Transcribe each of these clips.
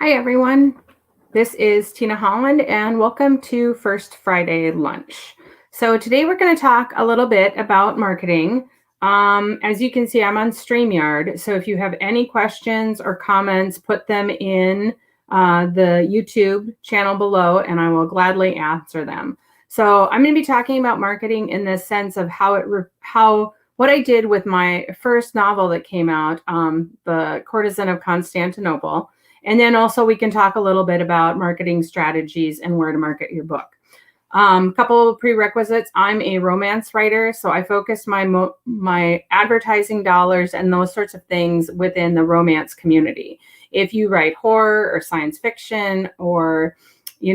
Hi, everyone. This is Tina Holland, and welcome to First Friday Lunch. So today we're going to talk a little bit about marketing. As you can see, I'm on StreamYard. So if you have any questions or comments, put them in the YouTube channel below, and I will gladly answer them. So I'm going to be talking about marketing in the sense of what I did with my first novel that came out, The Courtesan of Constantinople. And then also we can talk a little bit about marketing strategies and where to market your book. Couple of prerequisites. I'm a romance writer, so I focus my advertising dollars and those sorts of things within the romance community. If you write horror or science fiction or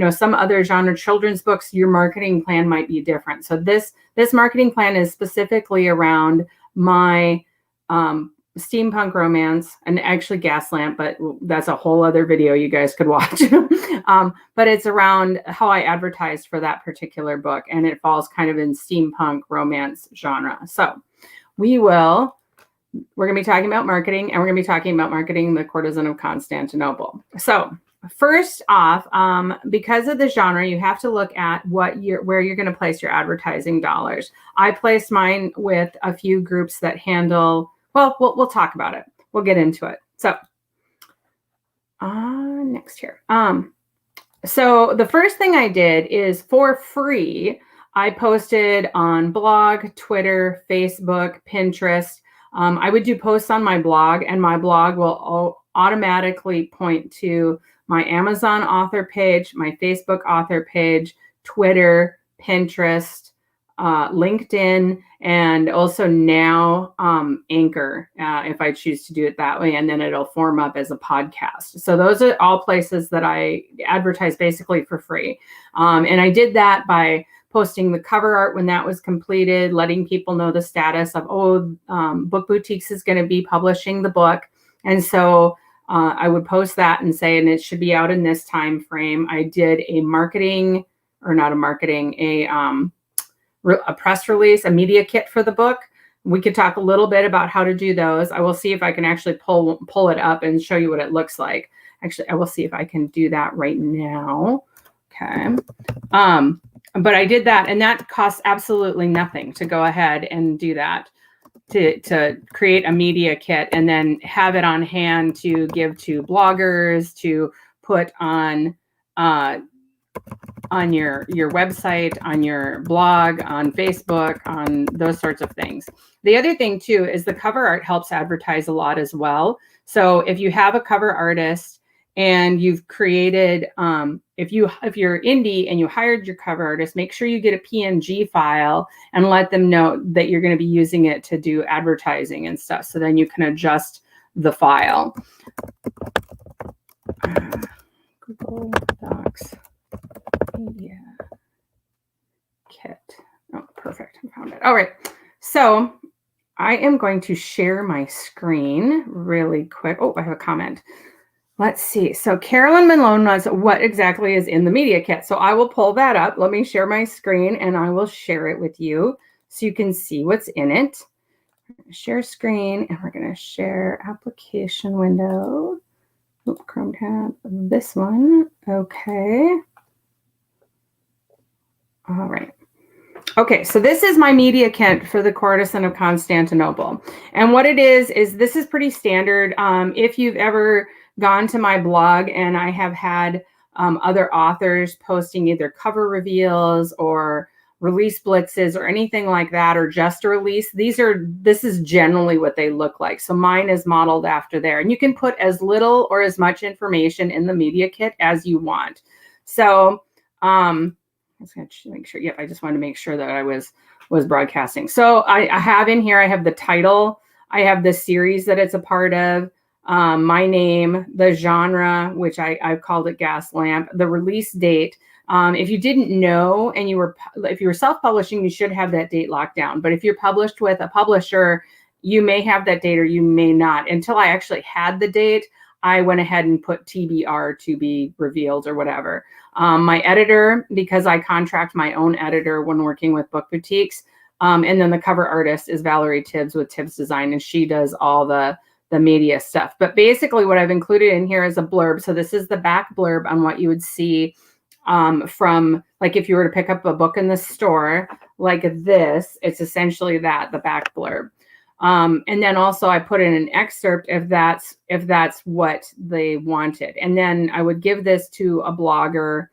some other genre children's books, your marketing plan might be different. So this marketing plan is specifically around my steampunk romance and actually Gaslamp, but that's a whole other video you guys could watch. But it's around how I advertised for that particular book, and it falls kind of in steampunk romance genre. So we're going to be talking about marketing, and we're going to be talking about marketing The Courtesan of Constantinople. So first off, because of the genre, you have to look at where you're going to place your advertising dollars. I placed mine with a few groups that handle. Well, we'll talk about it. We'll get into it. So next here. So the first thing I did is for free, I posted on blog, Twitter, Facebook, Pinterest. I would do posts on my blog, and my blog will automatically point to my Amazon author page, my Facebook author page, Twitter, Pinterest, LinkedIn, and also now Anchor, if I choose to do it that way, and then it'll form up as a podcast. So those are all places that I advertise basically for free. And I did that by posting the cover art when that was completed, letting people know the status of, Book Boutiques is going to be publishing the book. And so I would post that and say, and it should be out in this time frame. I did a press release, a media kit for the book. We could talk a little bit about how to do those. I will see if I can actually pull it up and show you what it looks like. Actually, I will see if I can do that right now. Okay. But I did that, and that costs absolutely nothing to go ahead and do that, to create a media kit and then have it on hand to give to bloggers, to put on your website, on your blog, on Facebook, on those sorts of things. The other thing too is the cover art helps advertise a lot as well. So if you have a cover artist and you've created, if you're indie and you hired your cover artist, make sure you get a PNG file and let them know that you're going to be using it to do advertising and stuff. So then you can adjust the file. Google Docs. Media kit. Oh, perfect. I found it. All right. So I am going to share my screen really quick. Oh, I have a comment. Let's see. So Carolyn Malone was what exactly is in the media kit. So I will pull that up. Let me share my screen and I will share it with you so you can see what's in it. Share screen, and we're going to share application window. Oops, Chrome tab. This one. Okay. All right. Okay, so this is my media kit for The Courtesan of Constantinople. And what it is this is pretty standard. If you've ever gone to my blog, and I have had other authors posting either cover reveals or release blitzes or anything like that, or just a release, this is generally what they look like. So mine is modeled after there. And you can put as little or as much information in the media kit as you want. So I was going to make sure. Yep, I just wanted to make sure that I was broadcasting. So I have in here, I have the title, I have the series that it's a part of, my name, the genre, which I've called it Gaslamp, the release date. If you didn't know and if you were self-publishing, you should have that date locked down. But if you're published with a publisher, you may have that date or you may not. Until I actually had the date, I went ahead and put TBR, to be revealed, or whatever. My editor, because I contract my own editor when working with Book Boutiques. And then the cover artist is Valerie Tibbs with Tibbs Design, and she does all the the media stuff. But basically what I've included in here is a blurb. So this is the back blurb on what you would see from, like, if you were to pick up a book in the store like this, it's essentially that, the back blurb. And then also I put in an excerpt if that's what they wanted. And then I would give this to a blogger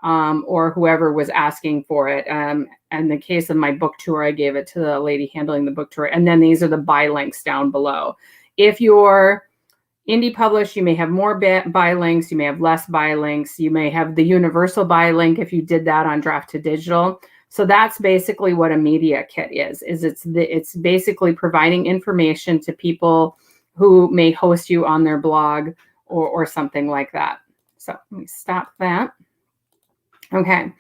or whoever was asking for it. In the case of my book tour, I gave it to the lady handling the book tour. And then these are the buy links down below. If you're indie published, you may have more buy links, you may have less buy links, you may have the universal buy link if you did that on Draft to Digital. So that's basically what a media kit is it's basically providing information to people who may host you on their blog or something like that. So let me stop that. Okay.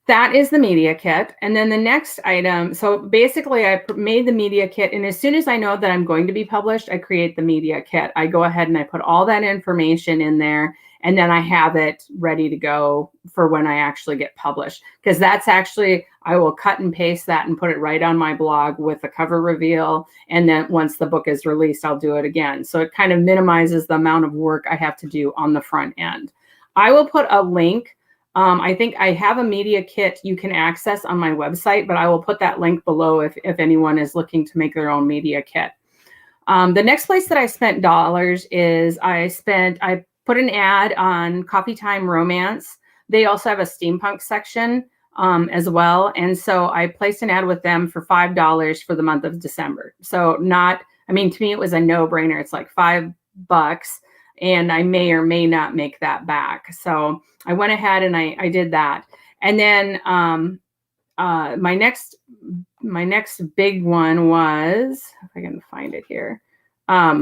That is the media kit. And then the next item, so basically I made the media kit, and as soon as I know that I'm going to be published, I create the media kit. I go ahead and I put all that information in there, and then I have it ready to go for when I actually get published. Because that's actually, I will cut and paste that and put it right on my blog with a cover reveal. And then once the book is released, I'll do it again. So it kind of minimizes the amount of work I have to do on the front end. I will put a link. I think I have a media kit you can access on my website, but I will put that link below if anyone is looking to make their own media kit. The next place that I spent dollars is I put an ad on Coffee Time Romance. They also have a steampunk section as well. And so I placed an ad with them for $5 for the month of December. So to me, it was a no-brainer. It's like $5. And I may or may not make that back. So I went ahead and I did that. And then my next big one was, if I can find it here, I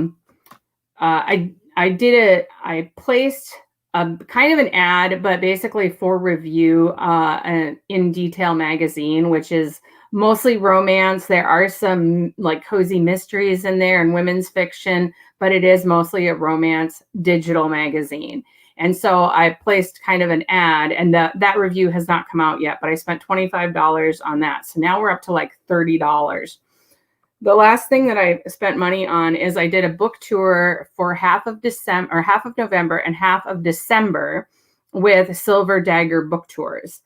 placed a kind of an ad, but basically for review in Detail magazine, which is mostly romance. There are some like cozy mysteries in there and women's fiction, but it is mostly a romance digital magazine. And so I placed kind of an ad, and that review has not come out yet, but I spent $25 on that. So now we're up to like $30. The last thing that I spent money on is I did a book tour for half of November and half of December with Silver Dagger book tours.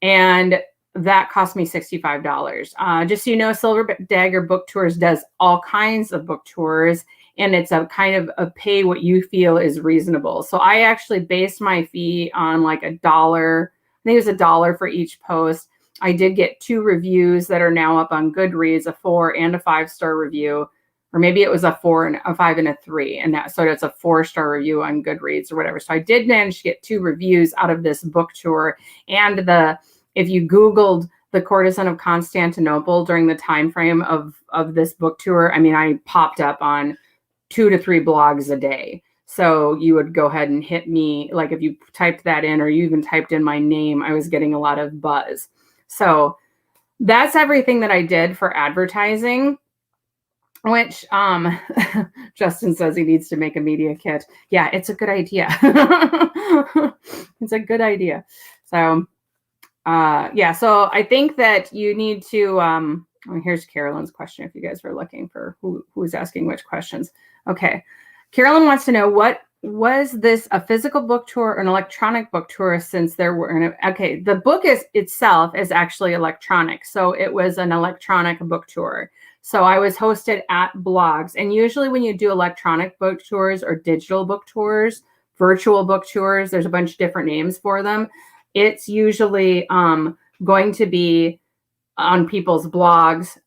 And that cost me $65. Just so you know, Silver Dagger book tours does all kinds of book tours, and it's a kind of a pay what you feel is reasonable. So I actually based my fee on like $1. I think it was $1 for each post. I did get 2 reviews that are now up on Goodreads, a 4 and a 5-star review, or maybe it was a 4 and a 5 and a 3. And so it's a 4-star review on Goodreads or whatever. So I did manage to get 2 reviews out of this book tour. And if you Googled the Courtesan of Constantinople during the time frame of this book tour, I mean, I popped up on 2 to 3 blogs a day. So you would go ahead and hit me, like if you typed that in or you even typed in my name, I was getting a lot of buzz. So that's everything that I did for advertising, which Justin says he needs to make a media kit. Yeah, it's a good idea. It's a good idea. So yeah, so I think that you need to, here's Carolyn's question if you guys were looking for who's asking which questions. Okay. Carolyn wants to know, was this a physical book tour or an electronic book tour, since there were, okay, the book itself is actually electronic. So it was an electronic book tour. So I was hosted at blogs. And usually when you do electronic book tours or digital book tours, virtual book tours, there's a bunch of different names for them. It's usually going to be on people's blogs.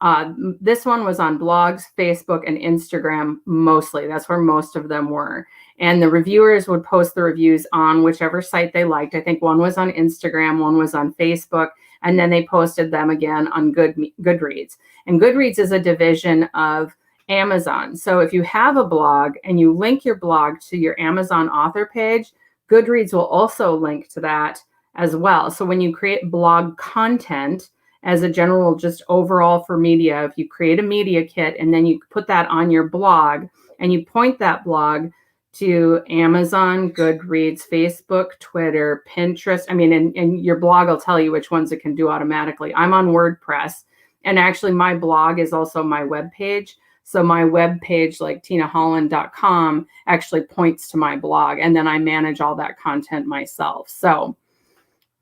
This one was on blogs, Facebook, and Instagram mostly. That's where most of them were. And the reviewers would post the reviews on whichever site they liked. I think one was on Instagram, one was on Facebook, and then they posted them again on Goodreads. And Goodreads is a division of Amazon. So if you have a blog and you link your blog to your Amazon author page, Goodreads will also link to that as well. So when you create blog content as a general, just overall for media, if you create a media kit and then you put that on your blog and you point that blog to Amazon, Goodreads, Facebook, Twitter, Pinterest. I mean, and your blog will tell you which ones it can do automatically. I'm on WordPress, and actually my blog is also my web page. So my web page, like tinaholland.com, actually points to my blog, and then I manage all that content myself. So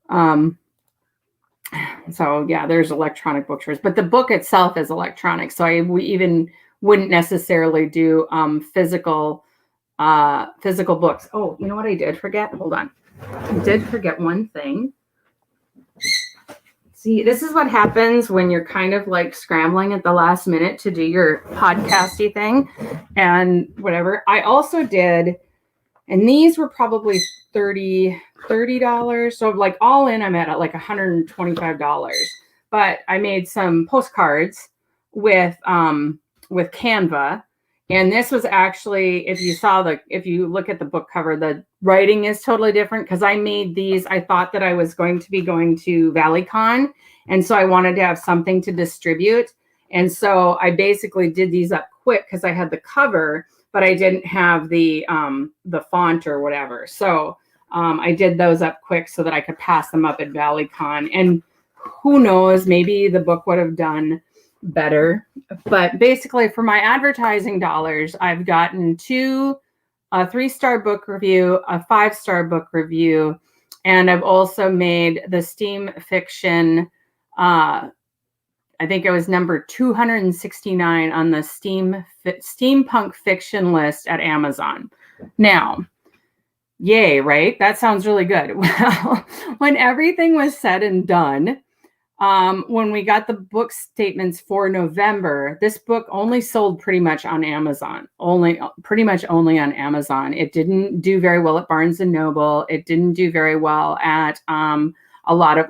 yeah, there's electronic book tours, but the book itself is electronic. So we even wouldn't necessarily do physical books. Oh, you know what I did forget? Hold on. I did forget one thing. See, this is what happens when you're kind of like scrambling at the last minute to do your podcasty thing and whatever. I also did, and these were probably $30. So like all in, I'm at like $125. But I made some postcards with Canva. And this was actually, if you look at the book cover, the writing is totally different because I made these. I thought that I was going to be going to ValleyCon. And so I wanted to have something to distribute. And so I basically did these up quick because I had the cover, but I didn't have the font or whatever. So I did those up quick so that I could pass them up at ValleyCon. And who knows, maybe the book would have done better. But basically for my advertising dollars, I've gotten a 3-star book review, a 5-star book review, and I've also made the Steam Fiction, I think it was number 269 on the steampunk fiction list at Amazon. Now, yay, right? That sounds really good. Well, when everything was said and done, when we got the book statements for November, this book only sold pretty much on Amazon. Pretty much only on Amazon. It didn't do very well at Barnes and Noble. It didn't do very well at a lot of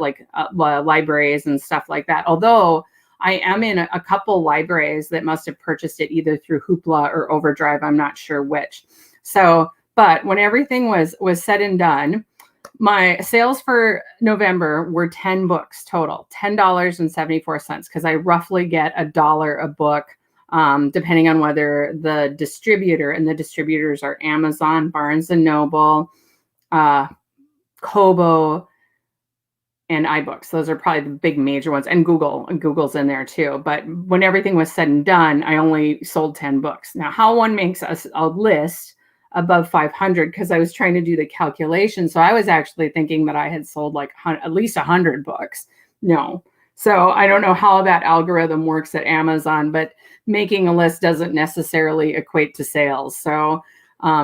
libraries and stuff like that. Although I am in a couple libraries that must have purchased it either through Hoopla or Overdrive. I'm not sure which. So, but when everything was said and done, my sales for November were 10 books total, $10.74, because I roughly get $1 a book, depending on whether the distributor, and the distributors are Amazon, Barnes and Noble, Kobo, and iBooks. Those are probably the big major ones, and Google. And Google's in there too. But when everything was said and done, I only sold 10 books. Now, how one makes a list above 500, because I was trying to do the calculation. So I was actually thinking that I had sold like at least 100 books. No. So I don't know how that algorithm works at Amazon, but making a list doesn't necessarily equate to sales. So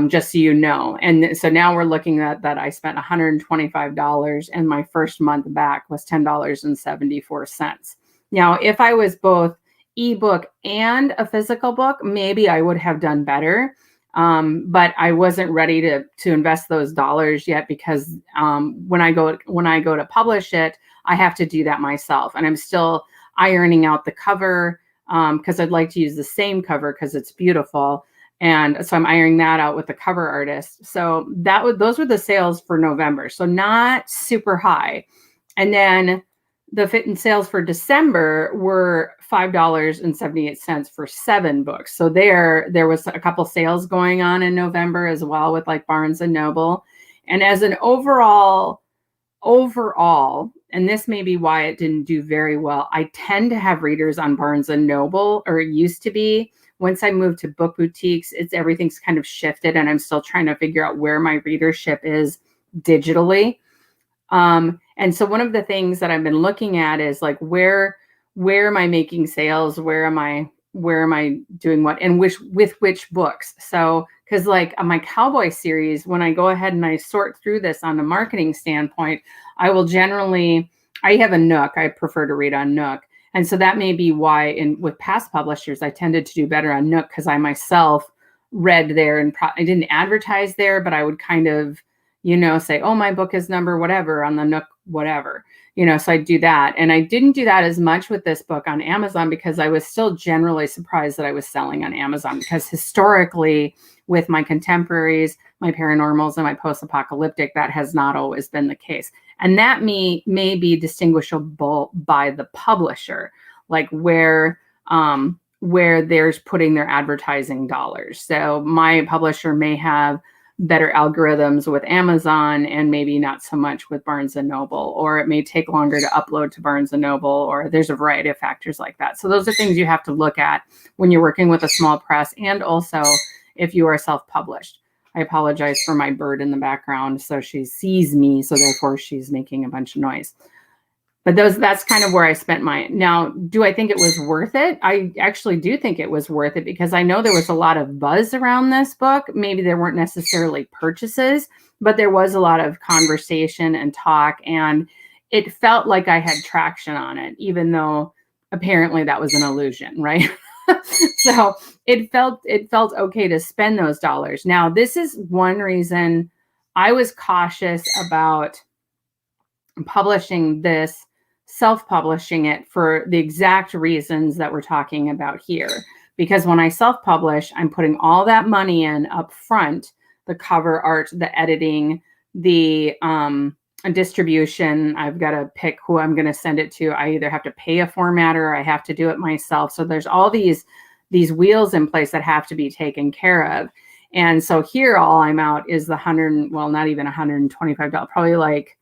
just so you know. And so now we're looking at that I spent $125 and my first month back was $10.74. Now, if I was both ebook and a physical book, maybe I would have done better. But I wasn't ready to invest those dollars yet because when I go to publish it, I have to do that myself. And I'm still ironing out the cover because I'd like to use the same cover because it's beautiful. And so I'm ironing that out with the cover artist. So those were the sales for November. So not super high. And then the fit and sales for December were $5.78 for 7 books. So there was a couple sales going on in November as well with like Barnes and Noble. And as an overall, and this may be why it didn't do very well, I tend to have readers on Barnes and Noble, or it used to be. Once I moved to book boutiques, everything's kind of shifted, and I'm still trying to figure out where my readership is digitally. And so one of the things that I've been looking at is like, where am I making sales? Where am I doing what, and with which books? So, because like on my cowboy series, when I go ahead and I sort through this on a marketing standpoint, I have a Nook. I prefer to read on Nook. And so that may be why with past publishers, I tended to do better on Nook because I myself read there, and I didn't advertise there, but I would kind of, say, oh, my book is number whatever on the Nook, whatever, so I do that. And I didn't do that as much with this book on Amazon because I was still generally surprised that I was selling on Amazon, because historically with my contemporaries, my paranormals, and my post-apocalyptic, that has not always been the case. And that may be distinguishable by the publisher, like where they're putting their advertising dollars. So my publisher may have better algorithms with Amazon and maybe not so much with Barnes and Noble, or it may take longer to upload to Barnes and Noble, or there's a variety of factors like that. So those are things you have to look at when you're working with a small press, and also if you are self-published. I apologize for my bird in the background. So she sees me, so therefore she's making a bunch of noise. But that's kind of where I spent now, do I think it was worth it? I actually do think it was worth it, because I know there was a lot of buzz around this book. Maybe there weren't necessarily purchases, but there was a lot of conversation and talk, and it felt like I had traction on it, even though apparently that was an illusion, right? So it felt okay to spend those dollars. Now, this is one reason I was cautious about publishing this, self-publishing it, for the exact reasons that we're talking about here. Because when I self-publish, I'm putting all that money in up front: the cover art, the editing, the distribution. I've got to pick who I'm going to send it to. I either have to pay a formatter or I have to do it myself. So there's all these wheels in place that have to be taken care of. And so here, all I'm out is the not even $125, probably like,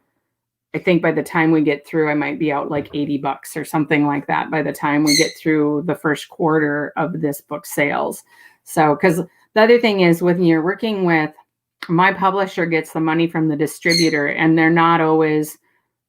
I think by the time we get through, I might be out like $80 or something like that by the time we get through the first quarter of this book sales. So, because the other thing is, when you're working with, my publisher gets the money from the distributor, and they're not always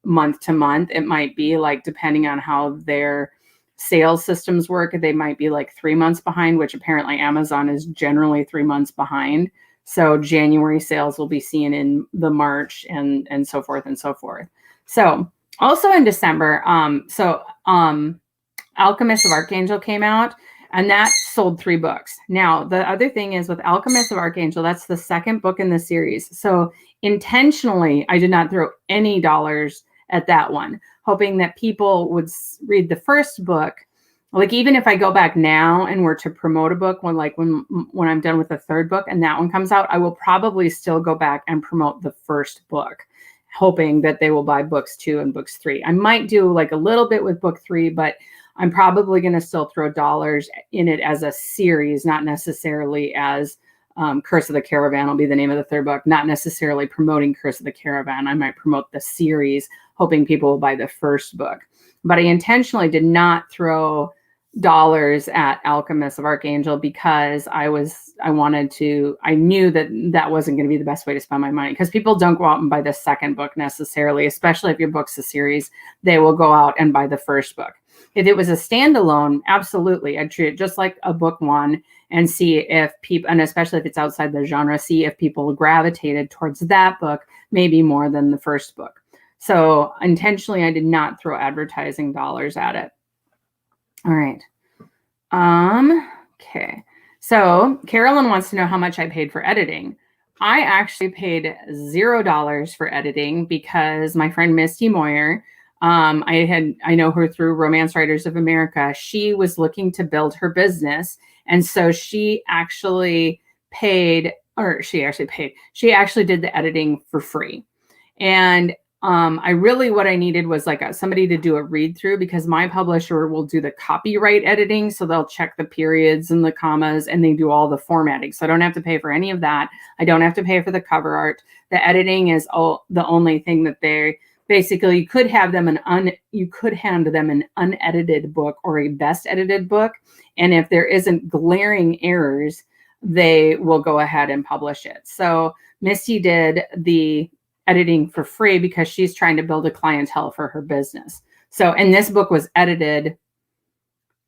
month to month. It might be like, depending on how their sales systems work, they might be like 3 months behind, which apparently Amazon is generally 3 months behind. So January sales will be seen in the March, and so forth and so forth. So also in December, Alchemist of Archangel came out, and that sold 3 books. Now, the other thing is, with Alchemist of Archangel, that's the second book in the series. So intentionally, I did not throw any dollars at that one, hoping that people would read the first book. Like, even if I go back now and were to promote a book, when I'm done with the third book and that one comes out, I will probably still go back and promote the first book, hoping that they will buy books 2 and books 3. I might do like a little bit with book 3, but I'm probably going to still throw dollars in it as a series, not necessarily as Curse of the Caravan will be the name of the third book, not necessarily promoting Curse of the Caravan. I might promote the series, hoping people will buy the first book. But I intentionally did not throw dollars at Alchemist of Archangel, because I knew that wasn't going to be the best way to spend my money, because people don't go out and buy the second book necessarily, especially if your book's a series. They will go out and buy the first book. If it was a standalone, absolutely, I'd treat it just like a book one and see if people, and especially if it's outside the genre, see if people gravitated towards that book maybe more than the first book. So intentionally, I did not throw advertising dollars at it. All right. Okay. So Carolyn wants to know how much I paid for editing. I actually paid $0 for editing, because my friend Misty Moyer, I know her through Romance Writers of America. She was looking to build her business. And so she actually did the editing for free. And what I needed was like somebody to do a read through, because my publisher will do the copyright editing. So they'll check the periods and the commas, and they do all the formatting. So I don't have to pay for any of that. I don't have to pay for the cover art. The editing is the only thing that they basically, you could hand them an unedited book or a best edited book. And if there isn't glaring errors, they will go ahead and publish it. So Misty did the editing for free, because she's trying to build a clientele for her business. So, and this book was edited,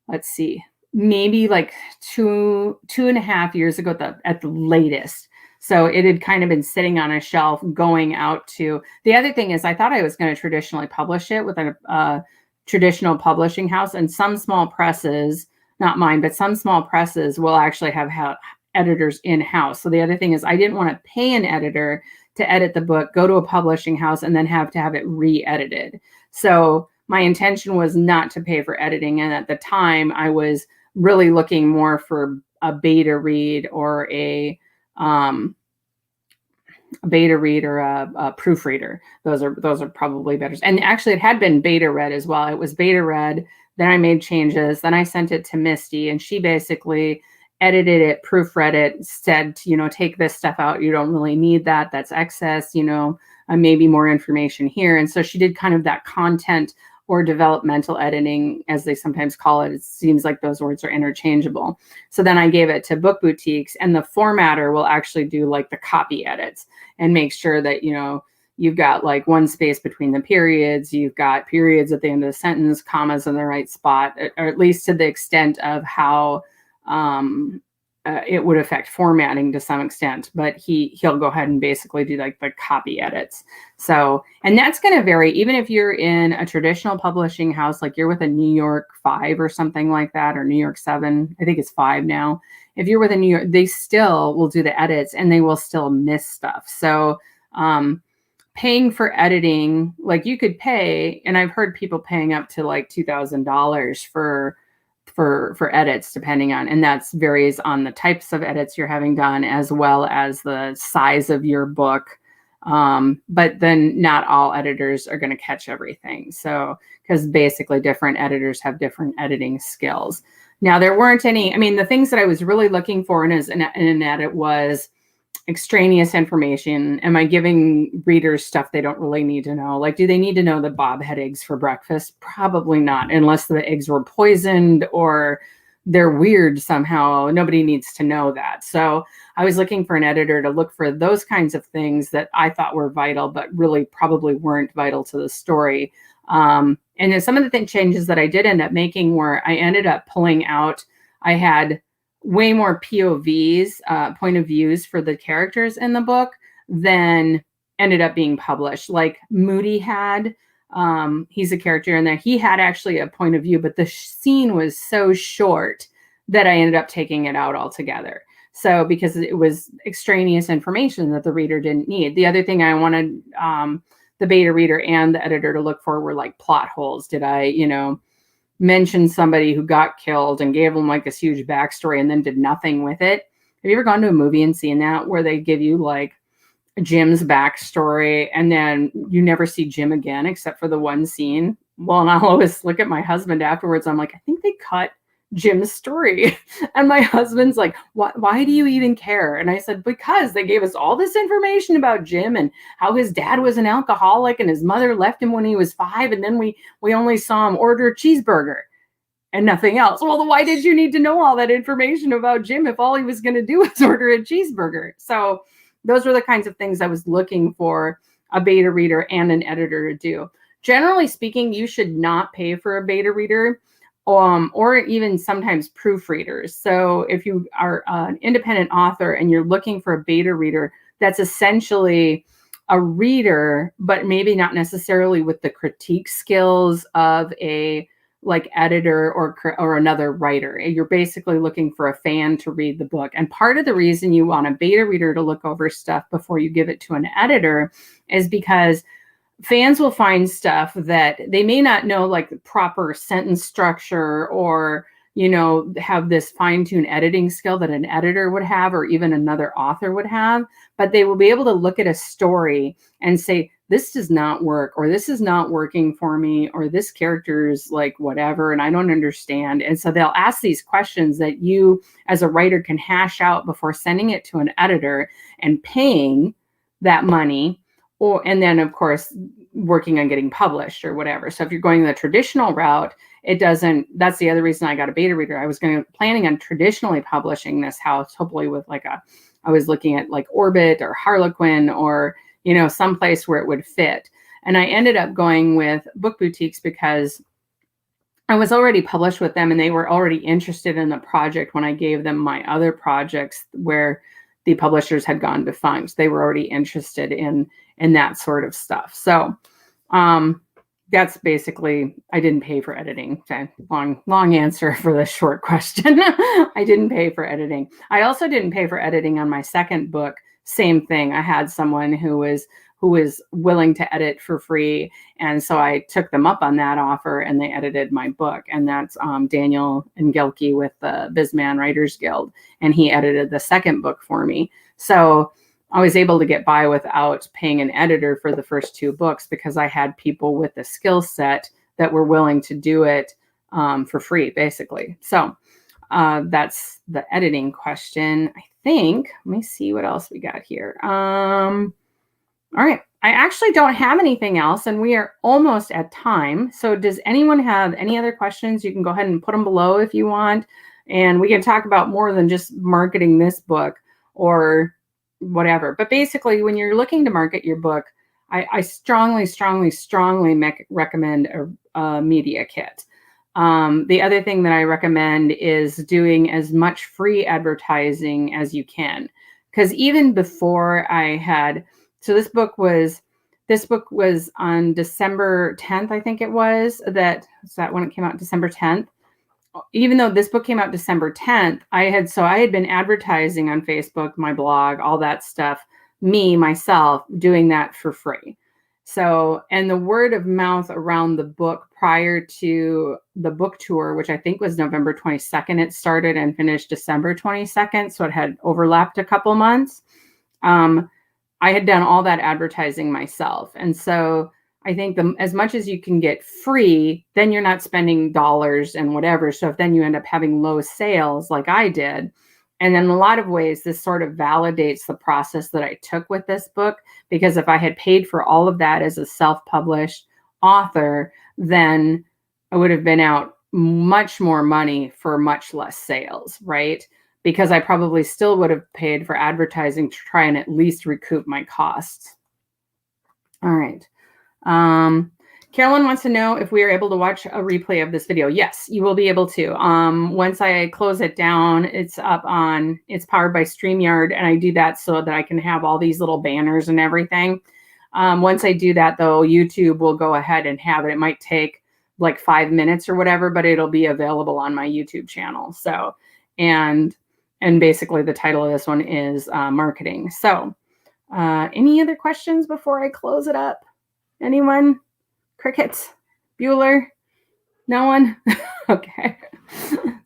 let's see, maybe like two and a half years ago at the latest. So it had kind of been sitting on a shelf going out to, the other thing is, I thought I was going to traditionally publish it with a traditional publishing house, and some small presses, not mine, but some small presses will actually have editors in-house. So the other thing is, I didn't want to pay an editor to edit the book, go to a publishing house, and then have to have it re-edited. So my intention was not to pay for editing. And at the time, I was really looking more for a beta read or a proofreader. Those are probably better. And actually, it had been beta read as well. It was beta read. Then I made changes. Then I sent it to Misty, and she basically edited it, proofread it, said, take this stuff out. You don't really need that. That's excess, maybe more information here. And so she did kind of that content or developmental editing, as they sometimes call it. It seems like those words are interchangeable. So then I gave it to book boutiques, and the formatter will actually do like the copy edits and make sure that, you've got like one space between the periods, you've got periods at the end of the sentence, commas in the right spot, or at least to the extent of how it would affect formatting to some extent, but he'll go ahead and basically do like the copy edits. So, and that's going to vary, even if you're in a traditional publishing house, like you're with a New York 5 or something like that, or New York 7, I think it's 5 now. If you're with a New York, they still will do the edits and they will still miss stuff. So, paying for editing, like you could pay, and I've heard people paying up to like $2,000 for edits, depending on, and that varies on the types of edits you're having done, as well as the size of your book. But then not all editors are going to catch everything. So, because basically different editors have different editing skills. Now, there weren't any, the things that I was really looking for in an edit was extraneous information. Am I giving readers stuff they don't really need to know? Like, do they need to know that Bob had eggs for breakfast? Probably not, unless the eggs were poisoned or they're weird somehow. Nobody needs to know that. So I was looking for an editor to look for those kinds of things that I thought were vital, but really probably weren't vital to the story. And then some of the changes that I did end up making were I ended up pulling out, I had way more POVs, point of views for the characters in the book than ended up being published. Like Moody had, he's a character in there. He had actually a point of view, but the scene was so short that I ended up taking it out altogether. So because it was extraneous information that the reader didn't need. The other thing I wanted the beta reader and the editor to look for were like plot holes. Did I, mention somebody who got killed and gave them like this huge backstory and then did nothing with it? Have you ever gone to a movie and seen that, where they give you like Jim's backstory and then you never see Jim again except for the one scene? Well, and I'll always look at my husband afterwards. I'm like, I think they cut Jim's story. And my husband's like, why do you even care? And I said, because they gave us all this information about Jim and how his dad was an alcoholic and his mother left him when he was 5. And then we only saw him order a cheeseburger and nothing else. Well, then why did you need to know all that information about Jim if all he was going to do was order a cheeseburger? So those were the kinds of things I was looking for a beta reader and an editor to do. Generally speaking, you should not pay for a beta reader, or even sometimes proofreaders. So if you are an independent author and you're looking for a beta reader, that's essentially a reader, but maybe not necessarily with the critique skills of a like editor or another writer. You're basically looking for a fan to read the book. And part of the reason you want a beta reader to look over stuff before you give it to an editor is because fans will find stuff that they may not know, like the proper sentence structure or, have this fine-tuned editing skill that an editor would have or even another author would have, but they will be able to look at a story and say, this does not work, or this is not working for me, or this character is like whatever, and I don't understand. And so they'll ask these questions that you as a writer can hash out before sending it to an editor and paying that money. And then, of course, working on getting published or whatever. So if you're going the traditional route, that's the other reason I got a beta reader. I was planning on traditionally publishing this house, hopefully with I was looking at like Orbit or Harlequin or, someplace where it would fit. And I ended up going with book boutiques because I was already published with them and they were already interested in the project when I gave them my other projects where the publishers had gone defunct. They were already interested in that sort of stuff. So that's basically, I didn't pay for editing. Okay. Long answer for the short question. I didn't pay for editing. I also didn't pay for editing on my second book. Same thing. I had someone who was willing to edit for free. And so I took them up on that offer and they edited my book. And that's Daniel Engelke with the Bizman Writers Guild. And he edited the second book for me. So I was able to get by without paying an editor for the first 2 books because I had people with the skill set that were willing to do it for free, basically. So That's the editing question, I think. Let me see what else we got here. All right. I actually don't have anything else, and we are almost at time. So does anyone have any other questions? You can go ahead and put them below if you want. And we can talk about more than just marketing this book or whatever. But basically, when you're looking to market your book, I strongly, strongly, strongly recommend a media kit. The other thing that I recommend is doing as much free advertising as you can. Because even before I had, so this book was on December 10th, I think it was, that when it came out, December 10th. Even though this book came out December 10th, I had been advertising on Facebook, my blog, all that stuff, myself, doing that for free. So, and the word of mouth around the book prior to the book tour, which I think was November 22nd, it started and finished December 22nd. So it had overlapped a couple months. I had done all that advertising myself. And so I think as much as you can get free, then you're not spending dollars and whatever. So if then you end up having low sales like I did, and in a lot of ways, this sort of validates the process that I took with this book, because if I had paid for all of that as a self-published author, then I would have been out much more money for much less sales, right? Because I probably still would have paid for advertising to try and at least recoup my costs. All right. Carolyn wants to know if we are able to watch a replay of this video. Yes, you will be able to. Once I close it down, it's powered by StreamYard, and I do that so that I can have all these little banners and everything. Once I do that, though, YouTube will go ahead and have it. It might take like 5 minutes or whatever, but it'll be available on my YouTube channel. So, and basically the title of this one is marketing. So, any other questions before I close it up? Anyone? Crickets? Bueller? No one? Okay.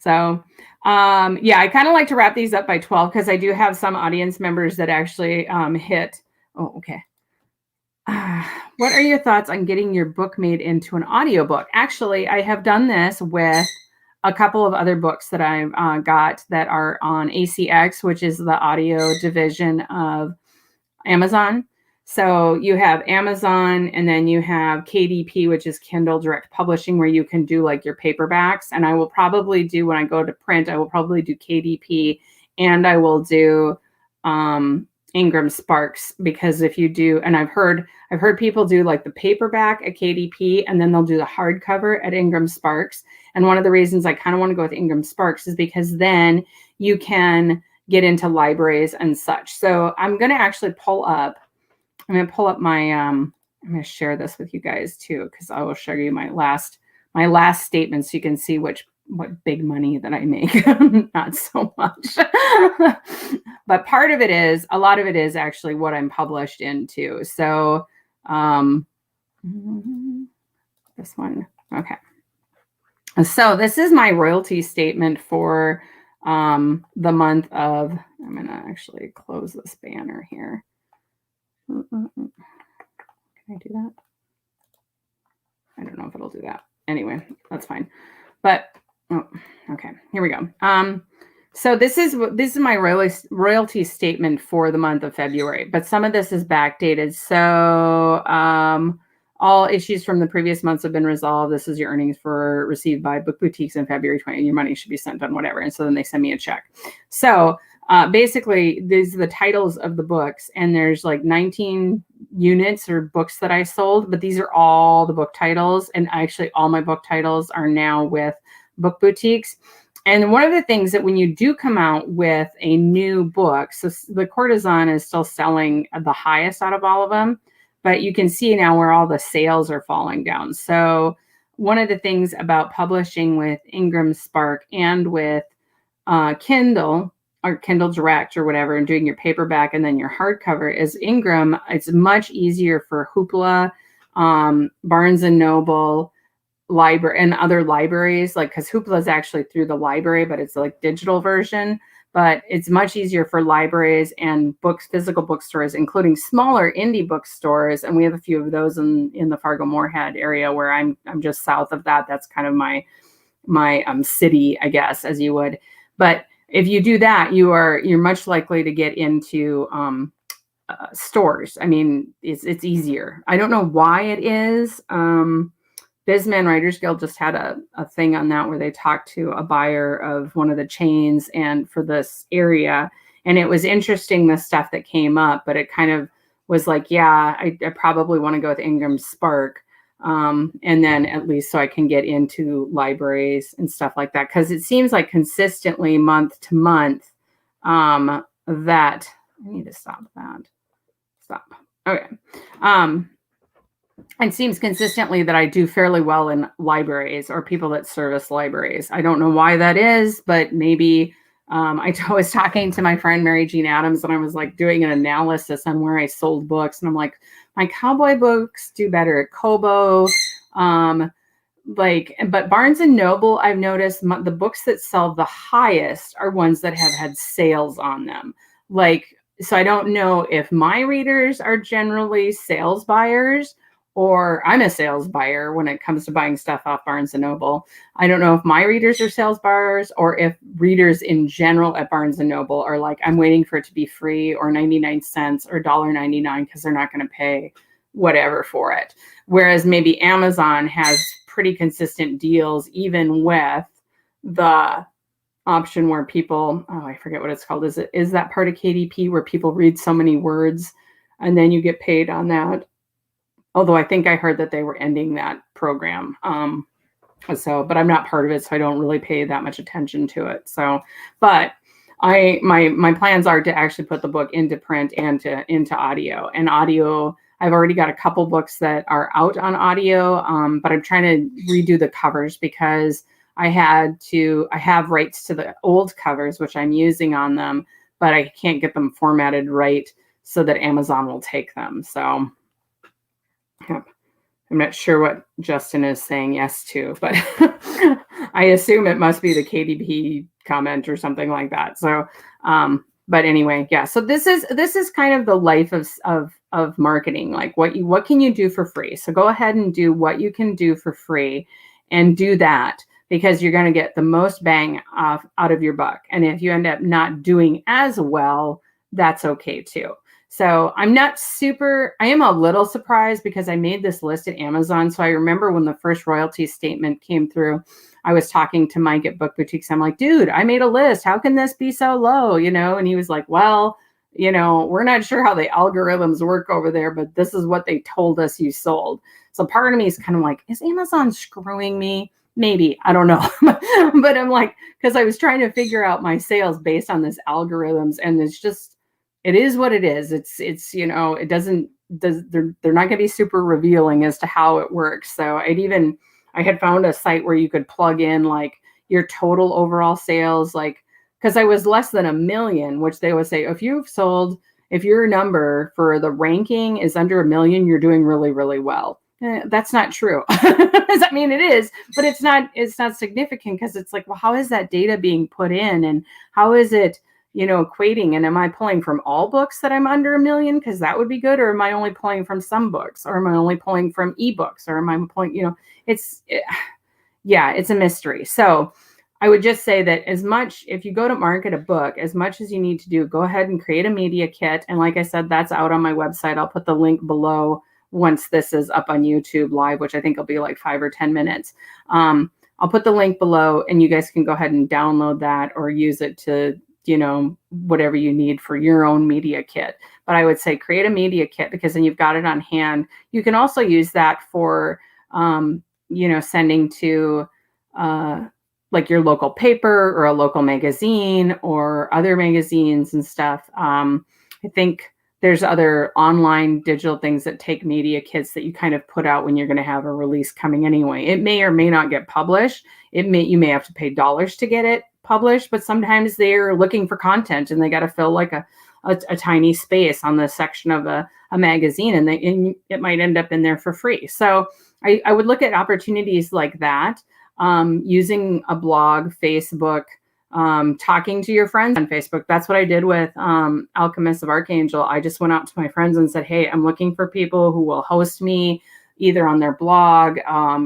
So, yeah, I kind of like to wrap these up by 12 because I do have some audience members that actually hit. Oh, okay. What are your thoughts on getting your book made into an audiobook? Actually, I have done this with a couple of other books that I've got that are on ACX, which is the audio division of Amazon. So you have Amazon, and then you have KDP, which is Kindle Direct Publishing, where you can do like your paperbacks. And I will probably do, when I go to print, I will probably do KDP, and I will do Ingram Sparks, because if you do, and I've heard people do like the paperback at KDP, and then they'll do the hardcover at Ingram Sparks. And one of the reasons I kind of want to go with Ingram Sparks is because then you can get into libraries and such. So I'm going to actually pull up my, I'm going to share this with you guys too, because I will show you my last statement so you can see what big money that I make. Not so much. But a lot of it is actually what I'm published into. So this one. Okay. So this is my royalty statement for the month of, I'm going to actually close this banner here. Can I do that? I don't know if it'll do that. Anyway, that's fine. But, oh, okay, here we go. So this is my royalty statement for the month of February, but some of this is backdated. So all issues from the previous months have been resolved. This is your earnings received by book boutiques in February 20. Your money should be sent on whatever. And so then they send me a check. So basically, these are the titles of the books, and there's like 19 units or books that I sold, but these are all the book titles. And actually all my book titles are now with book boutiques. And one of the things that when you do come out with a new book, so the Courtesan is still selling the highest out of all of them, but you can see now where all the sales are falling down. So one of the things about publishing with Ingram Spark and with Kindle or Kindle Direct or whatever, and doing your paperback and then your hardcover is Ingram. It's much easier for Hoopla, Barnes and Noble, library, and other libraries, like, because Hoopla is actually through the library, but it's like digital version. But it's much easier for libraries and physical bookstores, including smaller indie bookstores. And we have a few of those in the Fargo-Moorhead area, where I'm just south of that. That's kind of my city, I guess, as you would. But if you do that, you're much likely to get into stores. I mean, it's easier. I don't know why it is. Bizman Writers Guild just had a thing on that where they talked to a buyer of one of the chains and for this area. And it was interesting, the stuff that came up, but it kind of was like, yeah, I probably want to go with Ingram Spark. And then at least so I can get into libraries and stuff like that. Because it seems like consistently month to month that I need to stop that. Stop. Okay. It seems consistently that I do fairly well in libraries or people that service libraries. I don't know why that is, but maybe I was talking to my friend Mary Jean Adams, and I was like doing an analysis on where I sold books, and I'm like, my cowboy books do better at Kobo. But Barnes and Noble, I've noticed the books that sell the highest are ones that have had sales on them. So I don't know if my readers are generally sales buyers or I'm a sales buyer when it comes to buying stuff off Barnes and Noble. I don't know if my readers are sales buyers or if readers in general at Barnes and Noble are like, I'm waiting for it to be free or 99 cents or $1.99 because they're not going to pay whatever for it. Whereas maybe Amazon has pretty consistent deals, even with the option where people, I forget what it's called. Is that part of KDP where people read so many words and then you get paid on that? Although I think I heard that they were ending that program. But I'm not part of it, so I don't really pay that much attention to it. So, but my plans are to actually put the book into print and into audio. And audio, I've already got a couple books that are out on audio, but I'm trying to redo the covers because I have rights to the old covers, which I'm using on them, but I can't get them formatted right so that Amazon will take them. So I'm not sure what Justin is saying yes to, but I assume it must be the KDP comment or something like that. So, but anyway, yeah. So this is kind of the life of marketing. Like what can you do for free? So go ahead and do what you can do for free, and do that because you're going to get the most bang out of your buck. And if you end up not doing as well, that's okay too. So I am a little surprised because I made this list at Amazon. So I remember when the first royalty statement came through, I was talking to Mike at Book Boutiques. I'm like, dude, I made a list. How can this be so low? And he was like, well, we're not sure how the algorithms work over there, but this is what they told us you sold. So part of me is kind of like, is Amazon screwing me? Maybe, I don't know. But I'm like, because I was trying to figure out my sales based on this algorithms, and it is what it is. It doesn't, they're not going to be super revealing as to how it works. So I had found a site where you could plug in like your total overall sales, because I was less than 1 million, which they would say, if your number for the ranking is under 1 million, you're doing really, really well. That's not true. I mean, it is, but it's not significant because it's like, well, how is that data being put in, and how is it, equating? And am I pulling from all books that I'm under 1 million? Because that would be good. Or am I only pulling from some books? Or am I only pulling from ebooks? Or am I pulling, it's a mystery. So I would just say that if you go to market a book, as much as you need to do, go ahead and create a media kit. And like I said, that's out on my website. I'll put the link below once this is up on YouTube live, which I think will be like 5 or 10 minutes. I'll put the link below and you guys can go ahead and download that or use it to, whatever you need for your own media kit. But I would say create a media kit because then you've got it on hand. You can also use that for, sending to like your local paper or a local magazine or other magazines and stuff. I think there's other online digital things that take media kits that you kind of put out when you're going to have a release coming anyway. It may or may not get published. You may have to pay dollars to get it published, but sometimes they're looking for content and they got to fill like a tiny space on the section of a magazine, and it might end up in there for free. So I would look at opportunities like that, using a blog, Facebook, talking to your friends on Facebook. That's what I did with Alchemist of Archangel. I just went out to my friends and said, hey, I'm looking for people who will host me, either on their blog.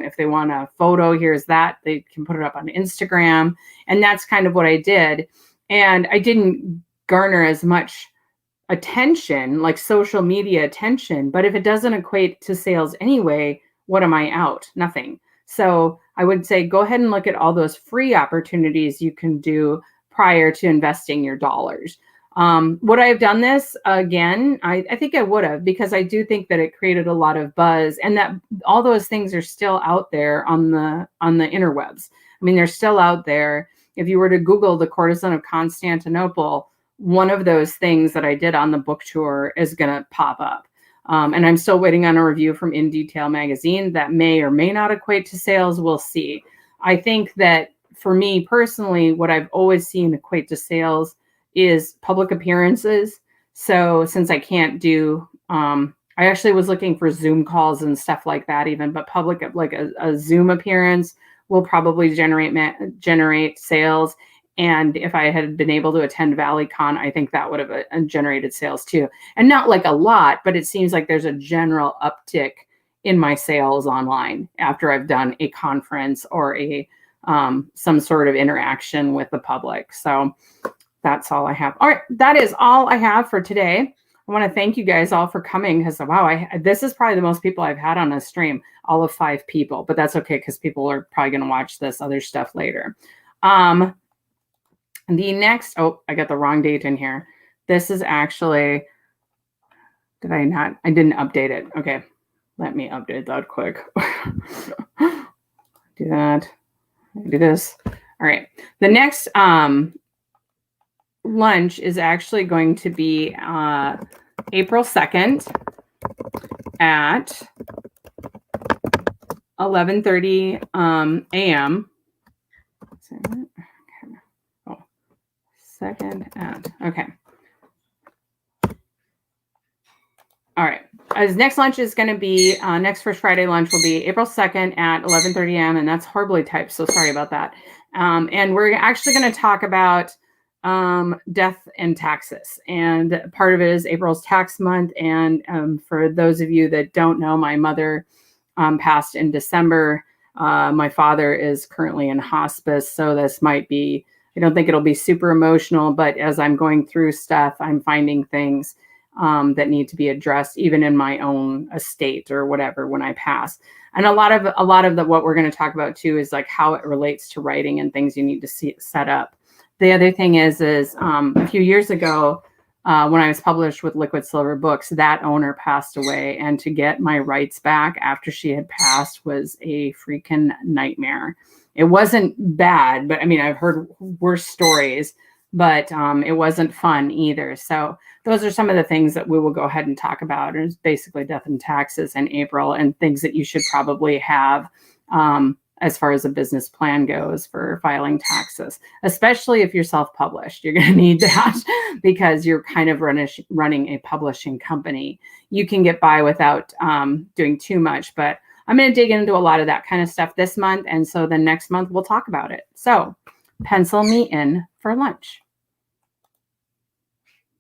If they want a photo, here's that. They can put it up on Instagram. And that's kind of what I did. And I didn't garner as much attention, like social media attention, but if it doesn't equate to sales anyway, what am I out? Nothing. So I would say go ahead and look at all those free opportunities you can do prior to investing your dollars. Would I have done this again? I think I would have, because I do think that it created a lot of buzz, and that all those things are still out there on the interwebs. I mean, they're still out there. If you were to Google the Courtesan of Constantinople, one of those things that I did on the book tour is going to pop up. And I'm still waiting on a review from In Detail magazine that may or may not equate to sales. We'll see. I think that for me personally, what I've always seen equate to sales is public appearances. So since I can't do, I actually was looking for Zoom calls and stuff like that even, but public, like a Zoom appearance will probably generate sales. And if I had been able to attend ValleyCon, I think that would have generated sales too. And not like a lot, but it seems like there's a general uptick in my sales online after I've done a conference or a some sort of interaction with the public. So that's all I have. All right, that is all I have for today. I want to thank you guys all for coming, because wow, this is probably the most people I've had on a stream, all of 5 people, but that's okay because people are probably going to watch this other stuff later. The next, I got the wrong date in here. This is actually, I didn't update it. Okay, let me update that quick. Do that, do this. All right, the next lunch is actually going to be April 2nd at 11:30 a.m. Second at, okay. All right. As next lunch is going to be, next First Friday lunch will be April 2nd at 11:30 a.m. And that's horribly typed, so sorry about that. And we're actually going to talk about death and taxes. And part of it is April's tax month. And for those of you that don't know, my mother passed in December. My father is currently in hospice, so this might be, I don't think it'll be super emotional, but as I'm going through stuff, I'm finding things that need to be addressed, even in my own estate or whatever when I pass. And a lot of what we're going to talk about too is like how it relates to writing and things you need to set up. The other thing is a few years ago, when I was published with Liquid Silver Books, that owner passed away, and to get my rights back after she had passed was a freaking nightmare. It wasn't bad, but I mean, I've heard worse stories, but it wasn't fun either. So those are some of the things that we will go ahead and talk about. It's basically death and taxes in April, and things that you should probably have as far as a business plan goes for filing taxes, especially if you're self-published. You're going to need that because you're kind of running a publishing company. You can get by without doing too much, but I'm going to dig into a lot of that kind of stuff this month. And so the next month we'll talk about it. So pencil me in for lunch.